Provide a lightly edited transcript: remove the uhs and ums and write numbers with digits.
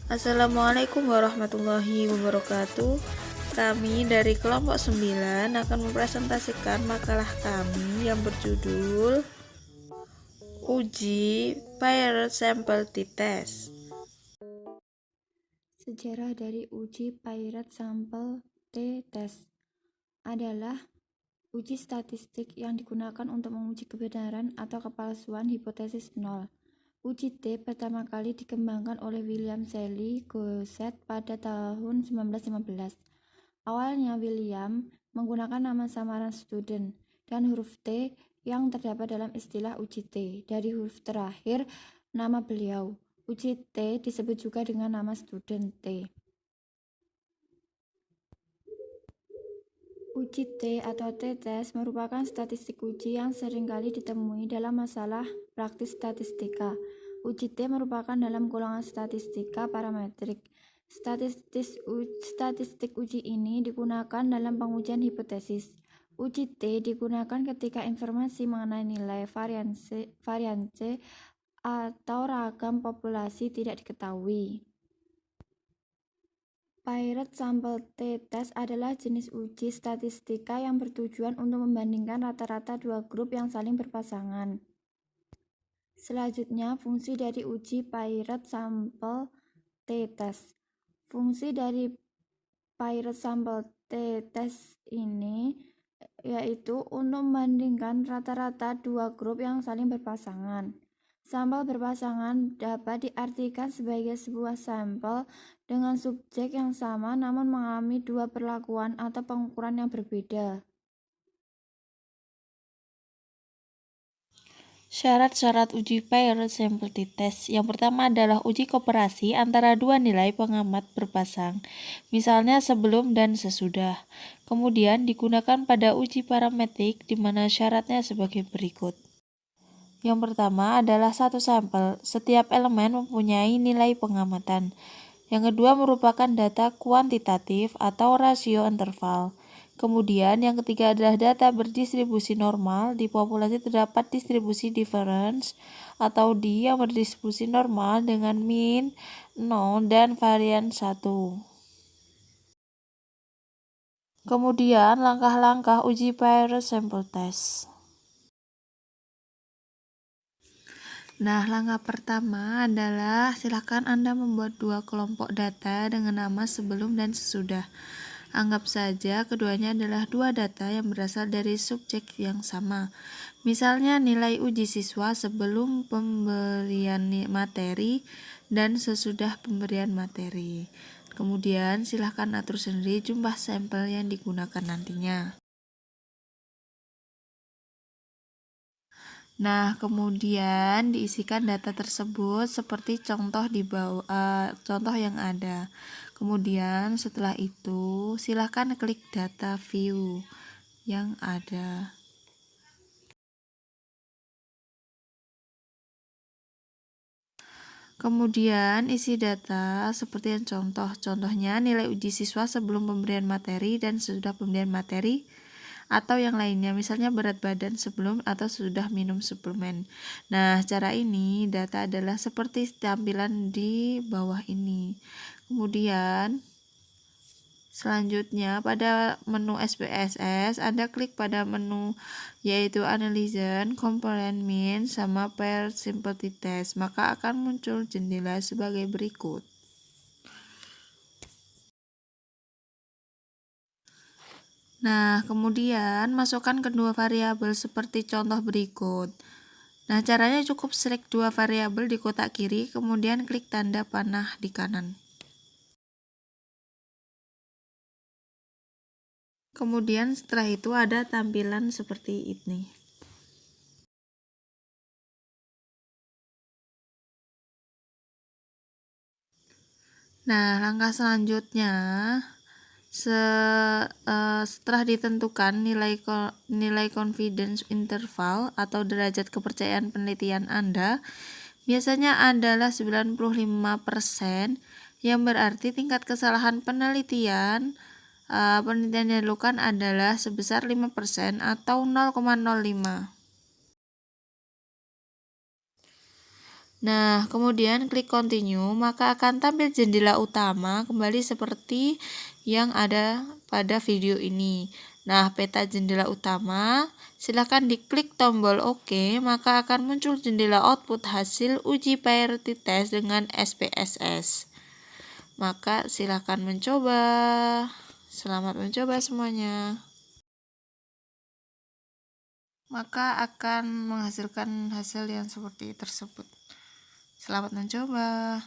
Assalamualaikum warahmatullahi wabarakatuh. Kami dari kelompok 9 akan mempresentasikan makalah kami yang berjudul Uji Pirate Sample T-Test. Sejarah dari uji Pirate Sample T-Test adalah uji statistik yang digunakan untuk menguji kebenaran atau kepalsuan hipotesis nol. Uji T pertama kali dikembangkan oleh William Shelley Gosset pada tahun 1915. Awalnya William menggunakan nama samaran student dan huruf T yang terdapat dalam istilah uji T dari huruf terakhir nama beliau. Uji T disebut juga dengan nama student T. Uji T atau T-test merupakan statistik uji yang seringkali ditemui dalam masalah praktis statistika. Uji T merupakan dalam golongan statistika parametrik. Statistik uji ini digunakan dalam pengujian hipotesis. Uji T digunakan ketika informasi mengenai nilai varianse atau ragam populasi tidak diketahui. Pirate Sample T-Test adalah jenis uji statistika yang bertujuan untuk membandingkan rata-rata dua grup yang saling berpasangan. Selanjutnya, fungsi dari uji Pirate Sample T-Test. Fungsi dari Pirate Sample T-Test ini yaitu untuk membandingkan rata-rata dua grup yang saling berpasangan. Sampel berpasangan dapat diartikan sebagai sebuah sampel dengan subjek yang sama namun mengalami dua perlakuan atau pengukuran yang berbeda. Syarat-syarat uji Pirate Sample T-Test. Yang pertama adalah uji koperasi antara dua nilai pengamat berpasang, misalnya sebelum dan sesudah. Kemudian digunakan pada uji parametrik di mana syaratnya sebagai berikut. Yang pertama adalah satu sampel. Setiap elemen mempunyai nilai pengamatan. Yang kedua merupakan data kuantitatif atau rasio interval. Kemudian yang ketiga adalah data berdistribusi normal. Di populasi terdapat distribusi difference atau D yang berdistribusi normal dengan mean 0 dan varian 1. Kemudian langkah-langkah uji Pirate Sample Test. Nah, langkah pertama adalah silakan Anda membuat dua kelompok data dengan nama sebelum dan sesudah. Anggap saja keduanya adalah dua data yang berasal dari subjek yang sama. Misalnya nilai uji siswa sebelum pemberian materi dan sesudah pemberian materi. Kemudian silakan atur sendiri jumlah sampel yang digunakan nantinya. Nah, kemudian diisikan data tersebut seperti contoh di bawah, contoh yang ada. Kemudian setelah itu, silakan klik data view yang ada. Kemudian isi data seperti yang contohnya nilai uji siswa sebelum pemberian materi dan sesudah pemberian materi, atau yang lainnya, misalnya berat badan sebelum atau sudah minum suplemen. Nah, cara ini data adalah seperti tampilan di bawah ini. Kemudian selanjutnya pada menu SPSS Anda klik pada menu yaitu Analysis, Comparison Mean sama Pair Sympathy Test, maka akan muncul jendela sebagai berikut. Nah, kemudian masukkan kedua variabel seperti contoh berikut. Nah, caranya cukup select dua variabel di kotak kiri, kemudian klik tanda panah di kanan. Kemudian setelah itu ada tampilan seperti ini. Nah, langkah selanjutnya setelah ditentukan nilai confidence interval atau derajat kepercayaan penelitian Anda biasanya adalah 95%, yang berarti tingkat kesalahan penelitian yang dilakukan adalah sebesar 5% atau 0,05. Nah, kemudian klik continue, maka akan tampil jendela utama kembali seperti yang ada pada video ini. Nah, peta jendela utama, silakan diklik tombol OK, maka akan muncul jendela output hasil uji priority test dengan SPSS. Maka silakan mencoba. Selamat mencoba semuanya. Maka akan menghasilkan hasil yang seperti tersebut. Selamat mencoba.